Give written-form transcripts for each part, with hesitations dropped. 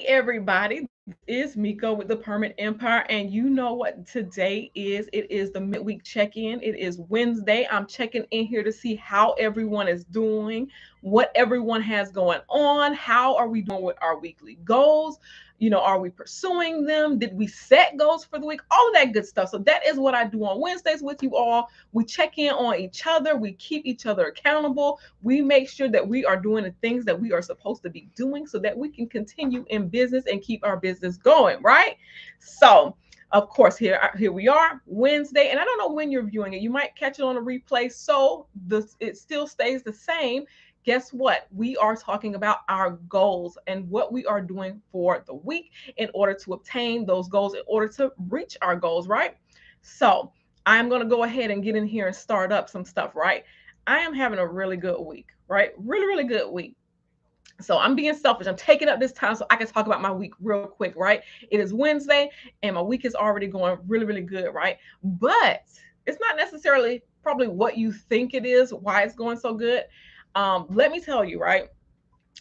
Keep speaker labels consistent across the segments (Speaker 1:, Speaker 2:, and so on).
Speaker 1: Hey everybody, this is Miko with the Permit Empire, and you know what today is? It is the midweek check-in. It is Wednesday. I'm checking in here to see how everyone is doing, what everyone has going on, how are we doing with our weekly goals? Are we pursuing them? Did we set goals for the week? All of that good stuff. So that is what I do on Wednesdays with you all. We check in on each other, we keep each other accountable, we make sure that we are doing the things that we are supposed to be doing so that we can continue in business and keep our business going, right? So, of course, here we are, Wednesday, and I don't know when you're viewing it. You might catch it on a replay, so it still stays the same. Guess what? We are talking about our goals and what we are doing for the week in order to obtain those goals, in order to reach our goals, right? So, I'm going to go ahead and get in here and start up some stuff, right? I am having a really good week, right? Really, really good week. So I'm being selfish. I'm taking up this time so I can talk about my week real quick, right? It is Wednesday and my week is already going really, really good, right? But it's not necessarily probably what you think it is, why it's going so good. Let me tell you, right?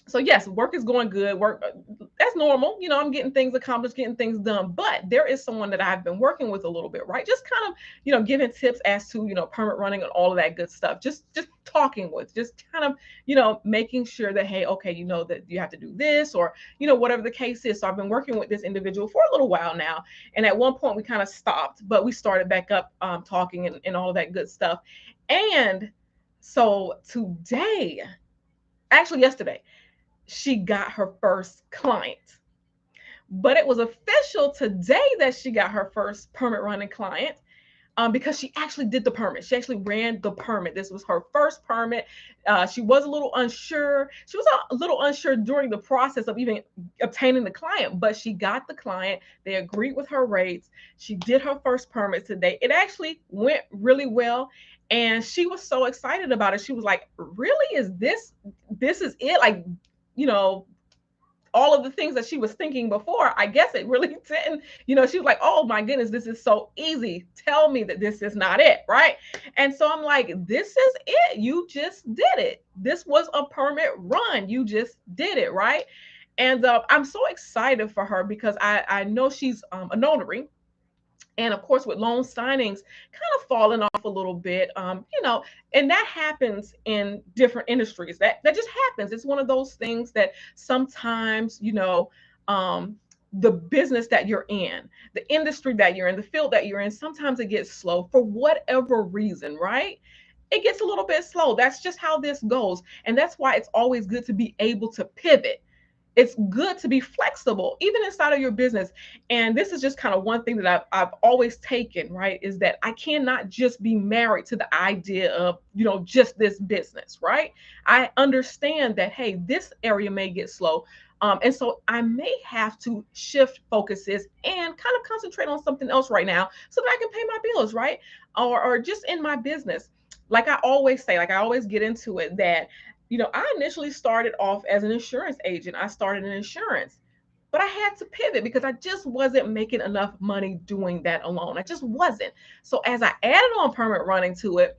Speaker 1: So yes, work is going good. Work that's normal. I'm getting things accomplished, getting things done. But there is someone that I've been working with a little bit, right? Just kind of, giving tips as to, permit running and all of that good stuff. Just talking with, just kind of, making sure that, hey, okay, you know that you have to do this, or whatever the case is. So I've been working with this individual for a little while now. And at one point we kind of stopped, but we started back up talking and all of that good stuff. And so today, actually yesterday, she got her first client. But it was official today that she got her first permit running client, because she actually did the permit. She actually ran the permit. This was her first permit. She was a little unsure. She was a little unsure during the process of even obtaining the client, but she got the client. They agreed with her rates. She did her first permit today. It actually went really well. And she was so excited about it. She was like, really? This is it? Like, you know, all of the things that she was thinking before, I guess it really didn't, she was like, oh my goodness, this is so easy. Tell me that this is not it, right? And so I'm like, this is it. You just did it. This was a permit run. You just did it, right? And I'm so excited for her because I know she's a notary, and of course with loan signings kind of falling off a little bit, and that happens in different industries. That just happens. It's one of those things that sometimes, um, the business that you're in, the industry that you're in, the field that you're in, sometimes it gets slow for whatever reason, right? It gets a little bit slow. That's just how this goes, and that's why it's always good to be able to pivot. It's good to be flexible even inside of your business. And this is just kind of one thing that I've always taken, right, is that I cannot just be married to the idea of, just this business, right? I understand that, hey, this area may get slow, and so I may have to shift focuses and kind of concentrate on something else right now so that I can pay my bills, right? Or just in my business, like I always say, like I always get into it, that I initially started off as an insurance agent. I started in insurance, but I had to pivot because I just wasn't making enough money doing that alone. I just wasn't. So as I added on permit running to it,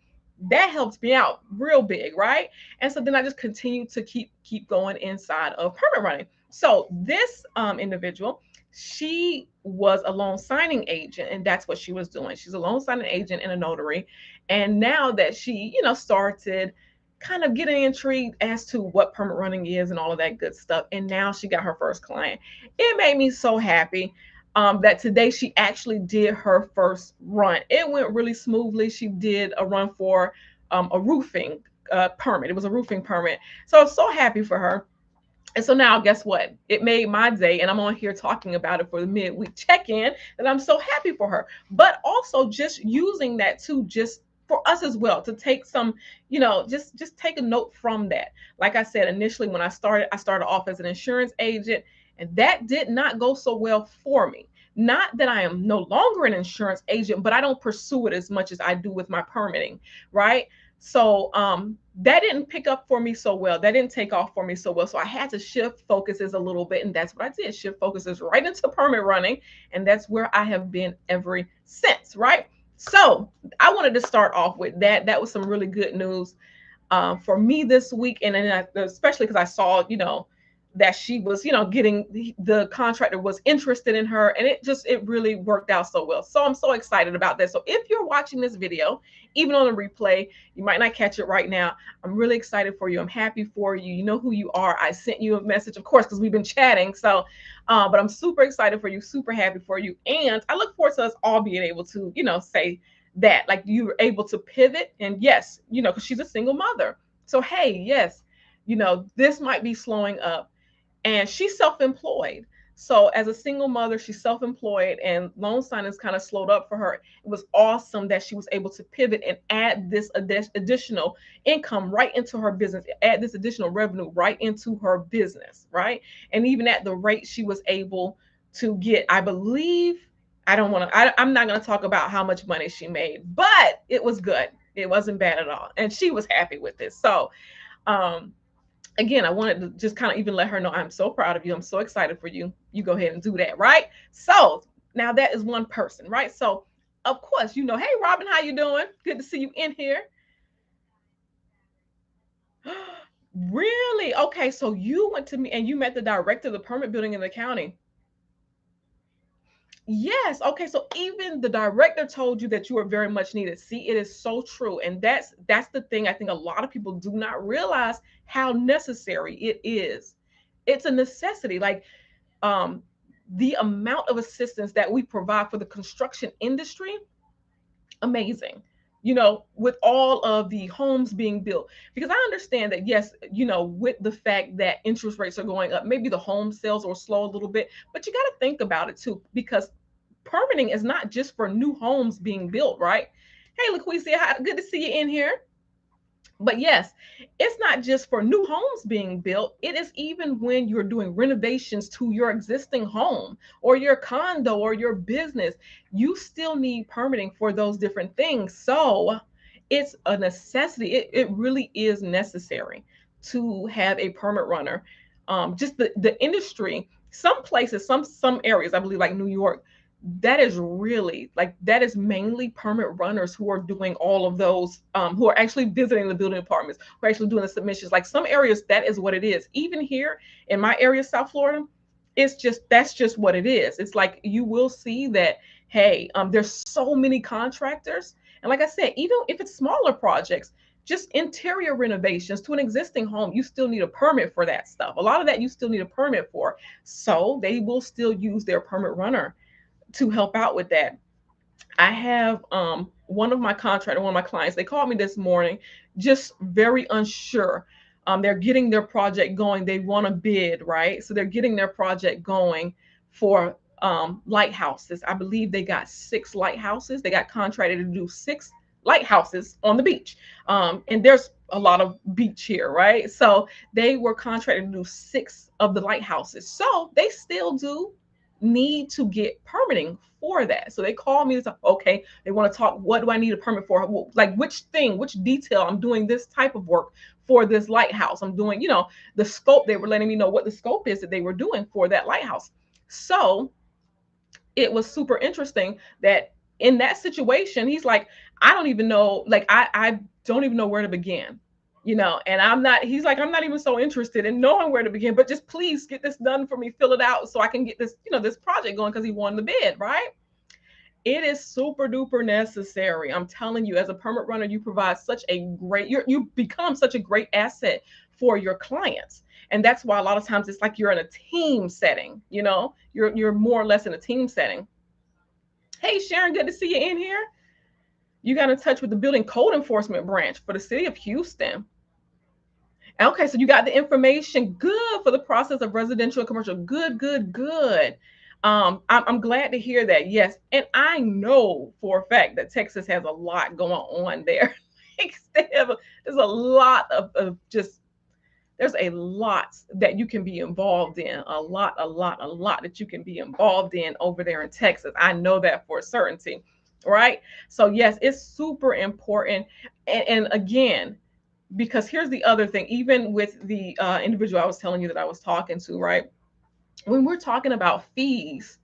Speaker 1: that helped me out real big, right? And so then I just continued to keep going inside of permit running. So this individual, she was a loan signing agent, and that's what she was doing. She's a loan signing agent and a notary. And now that she, started kind of getting intrigued as to what permit running is and all of that good stuff. And now she got her first client. It made me so happy, that today she actually did her first run. It went really smoothly. She did a run for a roofing permit. It was a roofing permit. So I was so happy for her. And so now, guess what? It made my day, and I'm on here talking about it for the midweek check-in, and I'm so happy for her. But also just using that too, just for us as well, to take some, just take a note from that. Like I said, initially when I started off as an insurance agent, and that did not go so well for me. Not that I am no longer an insurance agent, but I don't pursue it as much as I do with my permitting, right? So that didn't pick up for me so well. That didn't take off for me so well. So I had to shift focuses a little bit. And that's what I did. Shift focuses right into permit running. And that's where I have been ever since, right? So I wanted to start off with that. That was some really good news for me this week. And then especially because I saw, that she was, getting the contractor was interested in her, and it really worked out so well. So I'm so excited about that. So if you're watching this video, even on the replay, you might not catch it right now. I'm really excited for you. I'm happy for you. You know who you are. I sent you a message, of course, because we've been chatting. So, but I'm super excited for you, super happy for you, and I look forward to us all being able to, say that, like, you were able to pivot. And yes, because she's a single mother. So hey, yes, this might be slowing up, and she's self-employed. So as a single mother, she's self-employed, and loan signings kind of slowed up for her. It was awesome that she was able to pivot and add this additional income right into her business, add this additional revenue right into her business, right? And even at the rate she was able to get, I believe, I'm not going to talk about how much money she made, but it was good. It wasn't bad at all. And she was happy with this. So, um, again, I wanted to just kind of even let her know I'm so proud of you. I'm so excited for you. You go ahead and do that, right? So now that is one person, right? So of course, hey, Robin, how you doing? Good to see you in here. Really? Okay, so you went to me and you met the director of the permit building in the county. Yes. Okay. So even the director told you that you are very much needed. See, it is so true. And that's the thing I think a lot of people do not realize how necessary it is. It's a necessity. Like, um the amount of assistance that we provide for the construction industry, amazing. With all of the homes being built, because I understand that, yes, with the fact that interest rates are going up, maybe the home sales will slow a little bit, but you got to think about it too, because permitting is not just for new homes being built, right? Hey, LaQuisia, good to see you in here. But yes, it's not just for new homes being built. It is even when you're doing renovations to your existing home or your condo or your business, you still need permitting for those different things. So it's a necessity. It really is necessary to have a permit runner. Just the industry, some places, some areas, I believe, like New York, that is really, like, that is mainly permit runners who are doing all of those, who are actually visiting the building departments, who are actually doing the submissions. Like, some areas, that is what it is. Even here in my area, South Florida, that's just what it is. It's like, you will see that, hey, there's so many contractors. And like I said, even if it's smaller projects, just interior renovations to an existing home, you still need a permit for that stuff. A lot of that you still need a permit for. So they will still use their permit runner to help out with that. I have one of my contractor, one of my clients, they called me this morning, just very unsure. They're getting their project going. They want to bid, right? So they're getting their project going for lighthouses. I believe they got 6 lighthouses. They got contracted to do 6 lighthouses on the beach. And there's a lot of beach here, right? So they were contracted to do 6 of the lighthouses. So they still do need to get permitting for that. So they call me to say, okay, they want to talk, what do I need a permit for? Like, which detail, I'm doing this type of work for this lighthouse. I'm doing, the scope. They were letting me know what the scope is that they were doing for that lighthouse. So it was super interesting that in that situation, he's like, I don't even know, like, I don't even know where to begin. And he's like, I'm not even so interested in knowing where to begin, but just please get this done for me, fill it out so I can get this, this project going, because he won the bid, right? It is super duper necessary. I'm telling you, as a permit runner, you provide such a great, you become such a great asset for your clients. And that's why a lot of times it's like you're in a team setting, you're more or less in a team setting. Hey, Sharon, good to see you in here. You got in touch with the building code enforcement branch for the city of Houston. Okay, so you got the information. Good, for the process of residential and commercial. Good, good, good. I'm glad to hear that. Yes, and I know for a fact that Texas has a lot going on there. There's a lot of just, there's a lot that you can be involved in. A lot that you can be involved in over there in Texas. I know that for a certainty, right? So yes, it's super important. And again, because here's the other thing, even with the individual I was telling you that I was talking to, right? When we're talking about fees,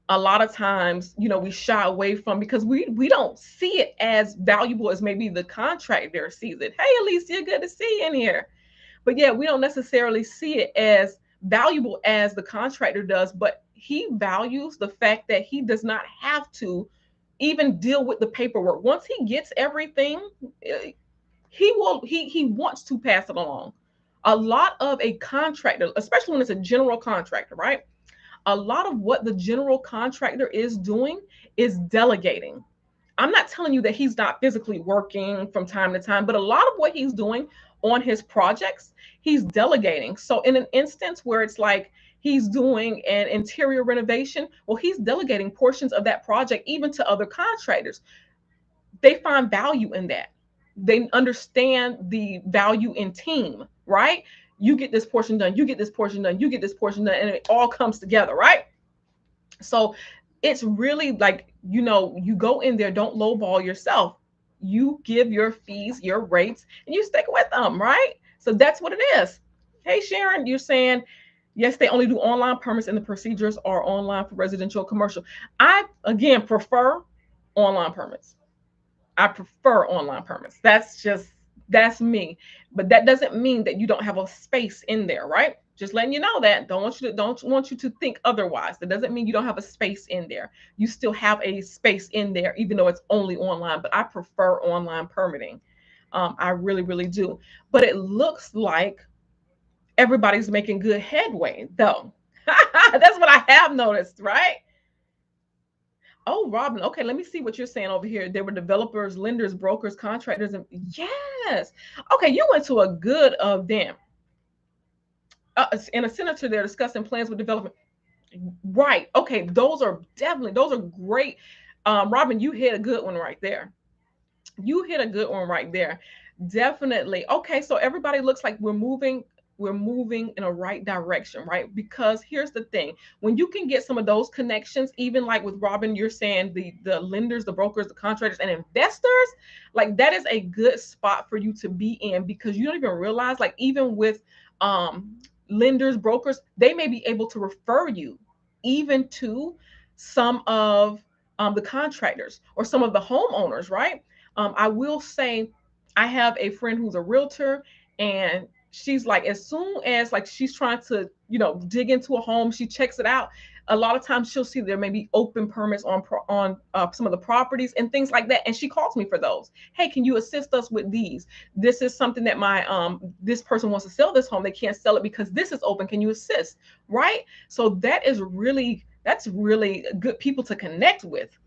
Speaker 1: a lot of times, we shy away from, because we don't see it as valuable as maybe the contractor sees it. Hey, Alicia, good to see you in here. But yeah, we don't necessarily see it as valuable as the contractor does, but he values the fact that he does not have to even deal with the paperwork. Once he gets everything, eh, he wants to pass it along. A lot of a contractor, especially when it's a general contractor, right? A lot of what the general contractor is doing is delegating. I'm not telling you that he's not physically working from time to time, but a lot of what he's doing on his projects, he's delegating. So in an instance where it's like he's doing an interior renovation, well, he's delegating portions of that project even to other contractors. They find value in that. They understand the value in team, right? You get this portion done, you get this portion done, you get this portion done, and it all comes together, right? So it's really like, you go in there, don't lowball yourself. You give your fees, your rates, and you stick with them, right? So that's what it is. Hey, Sharon, you're saying, yes, they only do online permits and the procedures are online for residential commercial. I, again, prefer online permits. I prefer online permits. That's me. But that doesn't mean that you don't have a space in there, right? Just letting you know that. Don't want you to think otherwise. That doesn't mean you don't have a space in there. You still have a space in there, even though it's only online. But I prefer online permitting. I really, really do. But it looks like everybody's making good headway, though. That's what I have noticed, right? Oh, Robin. Okay, let me see what you're saying over here. There were developers, lenders, brokers, contractors, and yes. Okay, you went to a good event. And a senator there discussing plans with development. Right. Okay, those are great. Robin, you hit a good one right there. You hit a good one right there. Definitely. Okay, so everybody looks like we're moving in a right direction, right? Because here's the thing. When you can get some of those connections, even like with Robin, you're saying the lenders, the brokers, the contractors, and investors, like that is a good spot for you to be in because you don't even realize, like, even with lenders, brokers, they may be able to refer you even to some of the contractors or some of the homeowners, right? I will say, I have a friend who's a realtor, and she's like, as soon as like she's trying to, dig into a home, she checks it out. A lot of times she'll see there may be open permits on some of the properties and things like that, and she calls me for those. Hey, can you assist us with these? This is something that my this person wants to sell this home. They can't sell it because this is open. Can you assist? Right? So that's really good people to connect with.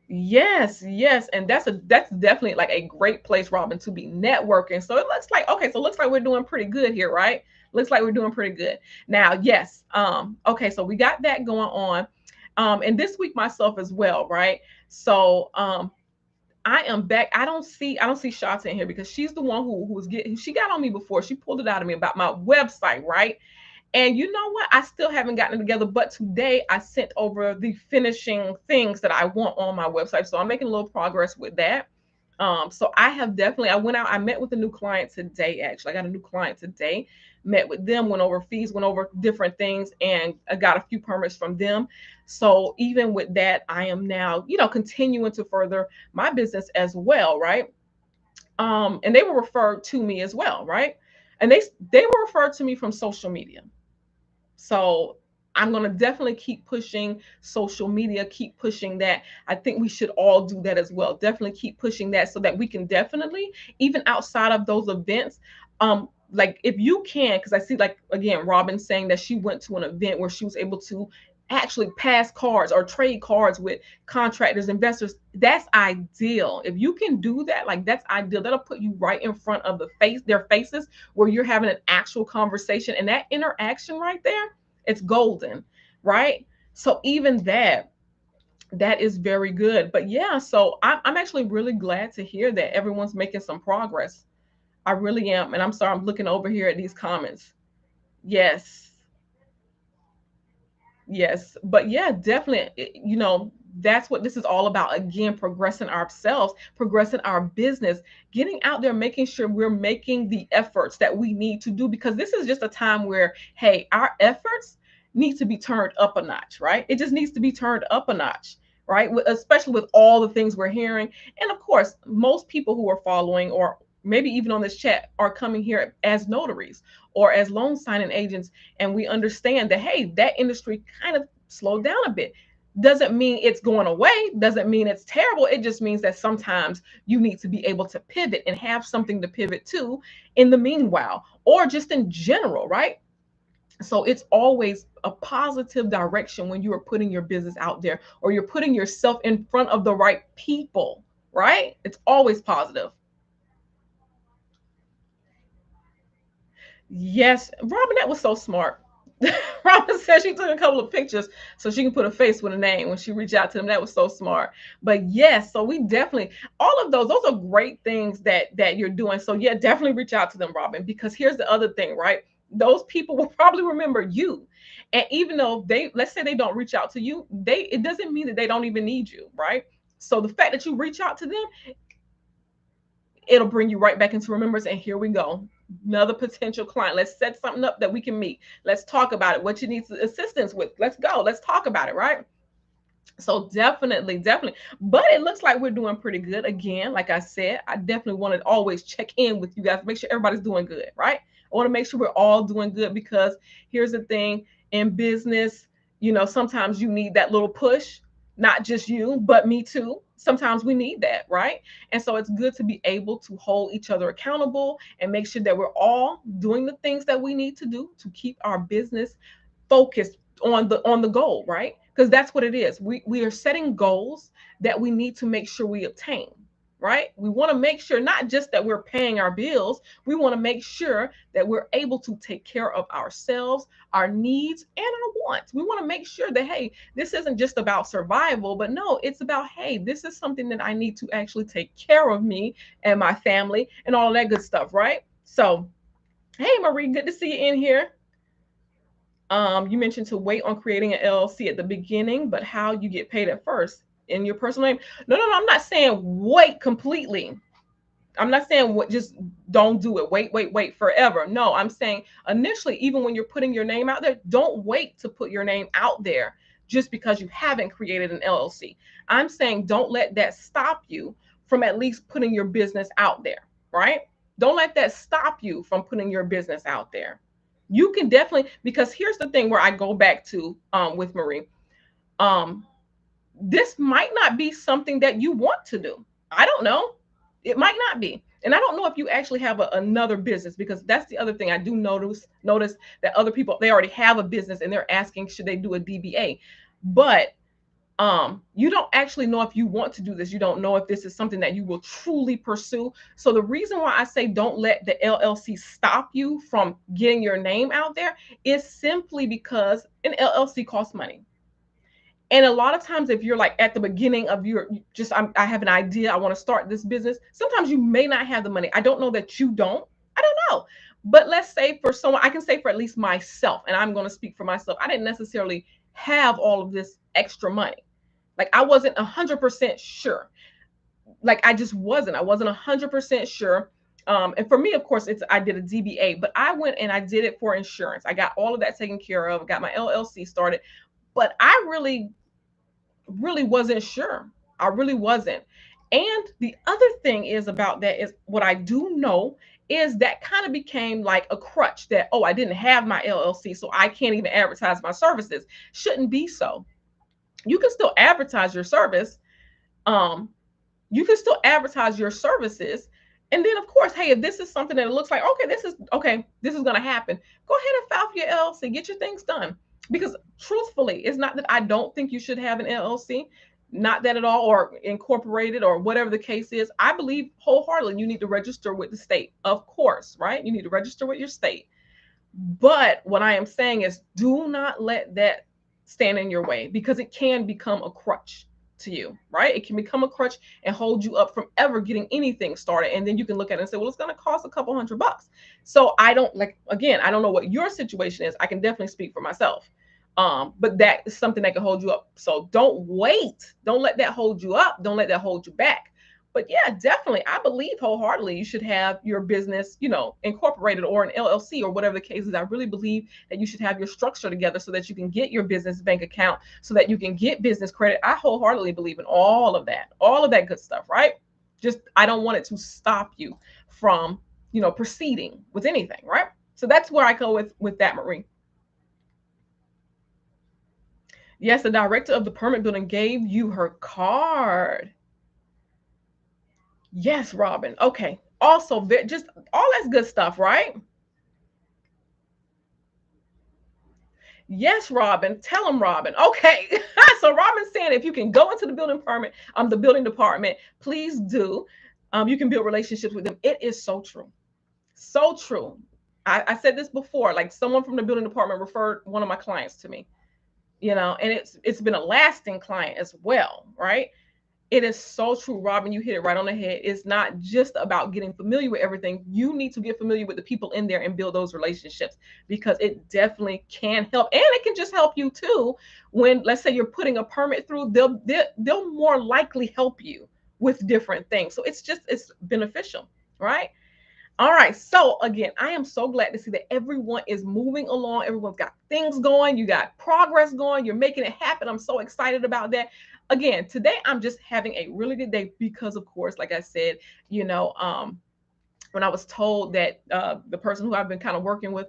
Speaker 1: Yes, yes, and that's definitely like a great place, Robin, to be networking. So it looks like, okay, so it looks like we're doing pretty good here, right? Looks like we're doing pretty good. Now, yes, okay, so we got that going on. And this week myself as well, right? So I am back. I don't see Shanta in here because she's the one who was getting, she got on me before. She pulled it out of me about my website, right? And you know what? I still haven't gotten it together, but today I sent over the finishing things that I want on my website. So I'm making a little progress with that. So I went out, I met with a new client today, actually. I got a new client today, met with them, went over fees, went over different things, and I got a few permits from them. So even with that, I am now, continuing to further my business as well, right? And they were referred to me as well, right? And they were referred to me from social media. So I'm going to definitely keep pushing social media, keep pushing that. I think we should all do that as well. Definitely keep pushing that so that we can definitely, even outside of those events, like if you can, because I see, like, again, Robin saying that she went to an event where she was able to actually pass cards or trade cards with contractors, investors. That's ideal. If you can do that, like, that's ideal. That'll put you right in front of their faces, where you're having an actual conversation, and that interaction right there, it's golden, right? So even that is very good. But yeah, so I'm actually really glad to hear that everyone's making some progress. I really am. And I'm sorry, I'm looking over here at these comments. Yes. Yes, but yeah, definitely, that's what this is all about. Again, progressing ourselves, progressing our business, getting out there, making sure we're making the efforts that we need to do, because this is just a time where, hey, our efforts need to be turned up a notch, right? It just needs to be turned up a notch, right? Especially with all the things we're hearing. And of course, most people who are following, or maybe even on this chat, are coming here as notaries or as loan signing agents, and we understand that, hey, that industry kind of slowed down a bit. Doesn't mean it's going away, doesn't mean it's terrible. It just means that sometimes you need to be able to pivot and have something to pivot to in the meanwhile, or just in general, right? So it's always a positive direction when you are putting your business out there, or you're putting yourself in front of the right people, right? It's always positive. Yes, Robin, that was so smart. Robin said she took a couple of pictures so she can put a face with a name when she reached out to them. That was so smart. But yes, so we definitely, all of those are great things that you're doing. So yeah, definitely reach out to them, Robin, because here's the other thing, right? Those people will probably remember you. And even though they, let's say they don't reach out to you, they, it doesn't mean that they don't even need you, right? So the fact that you reach out to them, it'll bring you right back into remembrance. And here we go, another potential client. Let's set something up that we can meet. Let's talk about it, what you need assistance with. Let's go, let's talk about it, right? So definitely, definitely. But it looks like we're doing pretty good. Again, like I said, I definitely want to always check in with you guys, make sure everybody's doing good, right? I want to make sure we're all doing good, because here's the thing, in business, sometimes you need that little push, not just you, but me too. Sometimes we need that, right? And so it's good to be able to hold each other accountable and make sure that we're all doing the things that we need to do to keep our business focused on the goal, right? Because that's what it is. We are setting goals that we need to make sure we obtain, right? We want to make sure not just that we're paying our bills, we want to make sure that we're able to take care of ourselves, our needs, and our wants. We want to make sure that, hey, this isn't just about survival, but no, it's about, hey, this is something that I need to actually take care of me and my family and all that good stuff, right? So, hey, Marie, good to see you in here. You mentioned to wait on creating an LLC at the beginning, but how you get paid at first in your personal name. No, no, no. I'm not saying wait completely. I'm not saying what, just don't do it. Wait, wait, wait forever. No, I'm saying initially, even when you're putting your name out there, don't wait to put your name out there just because you haven't created an LLC. I'm saying don't let that stop you from at least putting your business out there, right? Don't let that stop you from putting your business out there. You can definitely, because here's the thing where I go back to with Marie. Um, this might not be something that you want to do. I don't know. It might not be. And I don't know if you actually have another business, because that's the other thing I do notice that other people, they already have a business and they're asking should they do a DBA. But you don't actually know if you want to do this. You don't know if this is something that you will truly pursue. So the reason why I say don't let the LLC stop you from getting your name out there is simply because an LLC costs money. And a lot of times, if you're like at the beginning of your, just I have an idea, I want to start this business, sometimes you may not have the money. I don't know that you don't. I don't know. But let's say for someone, I can say for at least myself, and I'm going to speak for myself, I didn't necessarily have all of this extra money. Like I wasn't 100% sure. Like I wasn't 100% sure. And for me, of course, it's, I did a DBA, but I went and I did it for insurance. I got all of that taken care of, got my LLC started, but I really wasn't sure. I really wasn't. And the other thing is about that is what I do know is that kind of became like a crutch that, oh, I didn't have my LLC, so I can't even advertise my services. Shouldn't be so. You can still advertise your service. Um, you can still advertise your services. And then, of course, hey, if this is something that looks like, okay, this is going to happen, go ahead and file for your LLC, get your things done. Because truthfully, it's not that I don't think you should have an LLC, not that at all, or incorporated or whatever the case is. I believe wholeheartedly you need to register with the state, of course, right? You need to register with your state. But what I am saying is do not let that stand in your way, because it can become a crutch to you, right? It can become a crutch and hold you up from ever getting anything started. And then you can look at it and say, well, it's going to cost a couple $100. So I don't, like, again, I don't know what your situation is. I can definitely speak for myself. But that is something that can hold you up. So don't wait. Don't let that hold you up. Don't let that hold you back. But yeah, definitely, I believe wholeheartedly you should have your business, incorporated or an LLC or whatever the case is. I really believe that you should have your structure together so that you can get your business bank account, so that you can get business credit. I wholeheartedly believe in all of that good stuff, right? just I don't want it to stop you from, proceeding with anything, right? So that's where I go with that, Marie. Yes, the director of the permit building gave you her card. Yes, Robin. Okay. Also, just all that's good stuff, right? Yes, Robin. Tell him, Robin. Okay. So Robin's saying if you can go into the building permit, the building department, please do. You can build relationships with them. It is so true. So true. I said this before, like someone from the building department referred one of my clients to me, and it's been a lasting client as well, right? It is so true, Robin. You hit it right on the head. It's not just about getting familiar with everything. You need to get familiar with the people in there and build those relationships, because it definitely can help. And it can just help you too. When, let's say, you're putting a permit through, they'll more likely help you with different things. So it's beneficial, right? All right. So again, I am so glad to see that everyone is moving along. Everyone's got things going. You got progress going. You're making it happen. I'm so excited about that. Again, today I'm just having a really good day because, of course, like I said, when I was told that the person who I've been kind of working with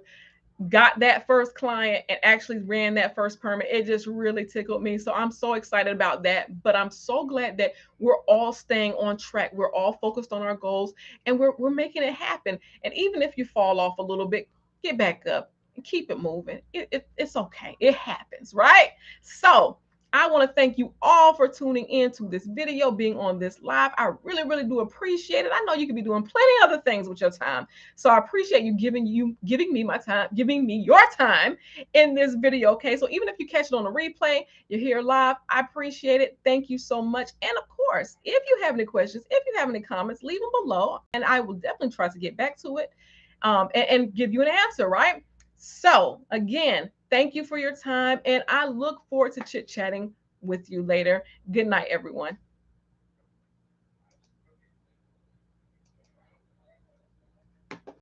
Speaker 1: got that first client and actually ran that first permit, it just really tickled me. So I'm so excited about that. But I'm so glad that we're all staying on track. We're all focused on our goals, and we're making it happen. And even if you fall off a little bit, get back up and keep it moving. It's okay. It happens, right? So I want to thank you all for tuning in to this video, being on this live. I really, really do appreciate it. I know you could be doing plenty of other things with your time. So I appreciate you giving me my time, giving me your time in this video. Okay. So even if you catch it on a replay, you're here live, I appreciate it. Thank you so much. And of course, if you have any questions, if you have any comments, leave them below, and I will definitely try to get back to it, and give you an answer, right? So again, thank you for your time, and I look forward to chit-chatting with you later. Good night, everyone.